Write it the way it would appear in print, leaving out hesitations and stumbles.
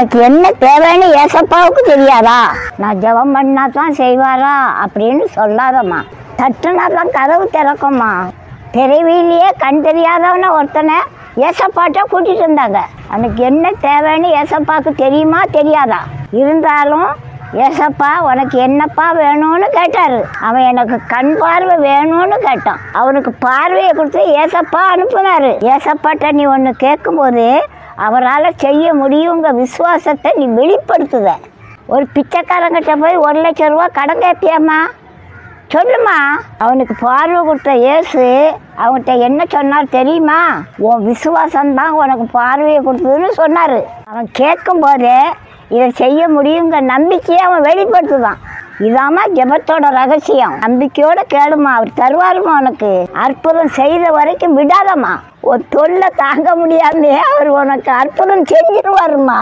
எனக்கு என்ன தேவைன்னு ஏசப்பாவுக்கு தெரியாதா? நான் ஜெபம் பண்ணா தான் செய்வாரா அப்படின்னு சொல்லாதம்மா. தட்டுனா தான் கதவு திறக்கும்மா. பிறவிலேயே கண் தெரியாதவன ஒருத்தனை ஏசப்பாட்ட கூட்டிகிட்டு வந்தாங்க. அவனுக்கு என்ன தேவைன்னு ஏசப்பாவுக்கு தெரியுமா தெரியாதா? இருந்தாலும் ஏசப்பா உனக்கு என்னப்பா வேணும்னு கேட்டார். அவன் எனக்கு கண் பார்வை வேணும்னு கேட்டான். அவனுக்கு பார்வையை கொடுத்து ஏசப்பா அனுப்புனார். ஏசப்பாட்ட நீ ஒன்று கேட்கும்போது அவரால் செய்ய முடியுங்க விசுவாசத்தை நீ வெளிப்படுத்துத. ஒரு பிச்சைக்காரங்கிட்ட போய் 1 லட்சம் ரூபா கடன் கேட்பியாம்மா? சொல்லுமா. அவனுக்கு பார்வை கொடுத்த இயேசு அவன்கிட்ட என்ன சொன்னார் தெரியுமா? உன் விசுவாசம்தான் உனக்கு பார்வையை கொடுத்ததுன்னு சொன்னார். அவன் கேட்கும் போதே இதை செய்ய முடியுங்க நம்பிக்கையை அவன் வெளிப்படுத்துதான். இதாம்மா ஜெபத்தோட ரகசியம். நம்பிக்கையோடு கேளுமா, அவர் தருவாருமா. உனக்கு அற்புதம் செய்த வரைக்கும் விடாதம்மா. ஒரு தொல்லை தாங்க முடியாமே அவர் உனக்கு அற்புதம் செஞ்சிருவாருமா.